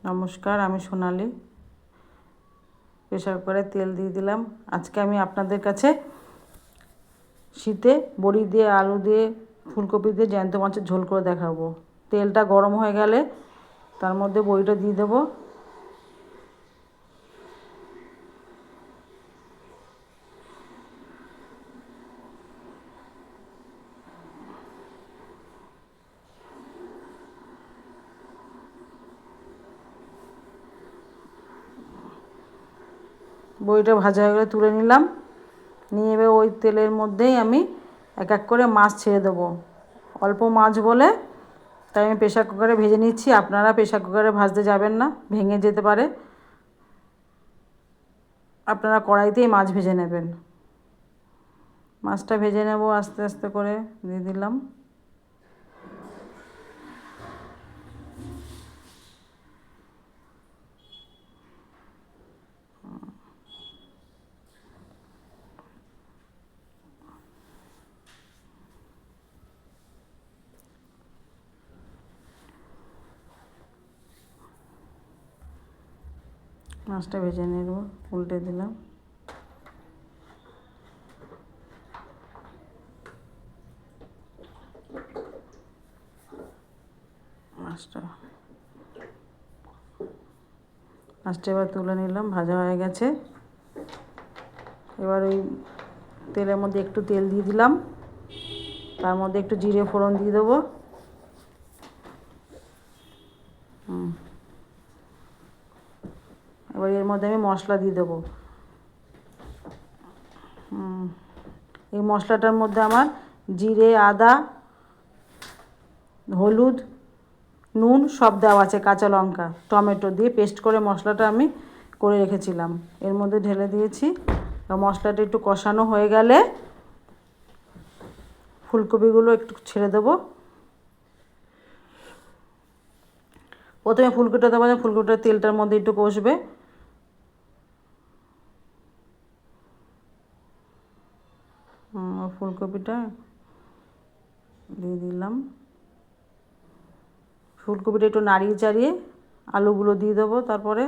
নমস্কার, আমি সোনালি। প্রেসার কুকারে তেল দিয়ে দিলাম। আজকে আমি আপনাদের কাছে শীতে বড়ি দিয়ে, আলু দিয়ে, ফুলকপি দিয়ে জ্যান্ত মাছের ঝোল করে দেখাবো। তেলটা গরম হয়ে গেলে তার মধ্যে বড়িটা দিয়ে দেবো। বড়িটা ভাজা হয়ে গেলে তুলে নিলাম। নিয়ে এবার ওই তেলের মধ্যেই আমি এক এক করে মাছ ছেড়ে দেবো। অল্প মাছ বলে তাই আমি প্রেসার কুকারে ভেজে নিচ্ছি। আপনারা প্রেসার কুকারে ভাজতে যাবেন না, ভেঙে যেতে পারে। আপনারা কড়াইতেই মাছ ভেজে নেবেন। মাছটা ভেজে নেব আস্তে আস্তে করে। দিয়ে দিলাম। মাছটা ভেজে নেব, উল্টে দিলাম। মাছটা এবার তুলে নিলাম, ভাজা হয়ে গেছে। এবার ওই তেলের মধ্যে একটু তেল দিয়ে দিলাম, তার মধ্যে একটু জিরে ফোড়ন দিয়ে দেবো। এবার এর মধ্যে আমি মশলা দিয়ে দেবো। এই মশলাটার মধ্যে আমার জিরে, আদা, হলুদ, নুন সব দেওয়া আছে, কাঁচা লঙ্কা, টমেটো দিয়ে পেস্ট করে মশলাটা আমি করে রেখেছিলাম, এর মধ্যে ঢেলে দিয়েছি। মশলাটা একটু কষানো হয়ে গেলে ফুলকপিগুলো একটু ছেড়ে দেবো। প্রথমে ফুলকপিটা দেবো, ফুলকপিটা তেলটার মধ্যে একটু কষবে। ফুলকপিটা দিয়ে দিলাম। ফুলকপিটা একটু নাড়িয়ে চাড়িয়ে আলুগুলো দিয়ে দেবো। তারপরে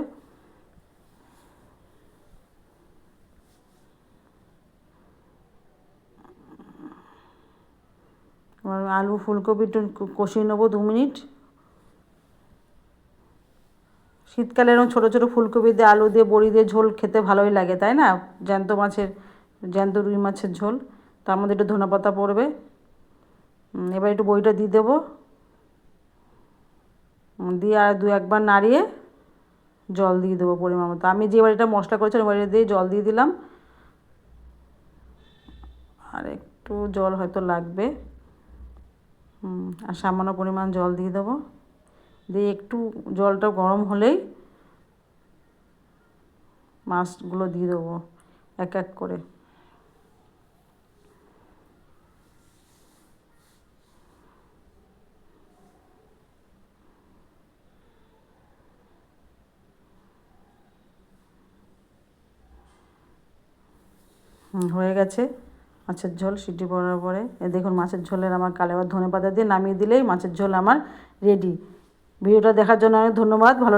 আলু ফুলকপি একটু কষিয়ে নেবো 2 মিনিট। শীতকালে এরকম ছোটো ছোটো ফুলকপি দিয়ে, আলু দিয়ে, বড়ি দিয়ে ঝোল খেতে ভালোই লাগে, তাই না? জ্যান্ত রুই মাছের ঝোল। তার মধ্যে একটু ধনেপাতা পড়বে। এবার একটু বড়িটা দিয়ে দেবো, দিয়ে আর 2-1 বার নাড়িয়ে জল দিয়ে দেবো পরিমাণ মতো। আমি যে বাড়িটা মশলা করেছিলাম বাড়িটা দিয়ে জল দিয়ে দিলাম। আর একটু জল হয়তো লাগবে, আর সামান্য পরিমাণ জল দিয়ে দেবো। দিয়ে একটু জলটা গরম হলেই মাছগুলো দিয়ে দেবো এক এক করে। হয়ে গেছে মাছের ঝোল। সিটি পড়ার পরে দেখুন মাছের ঝোলের আমার কালে, আবার ধনেপাতা দিয়ে নামিয়ে দিলেই মাছের ঝোল আমার রেডি। ভিডিওটা দেখার জন্য অনেক ধন্যবাদ। ভালো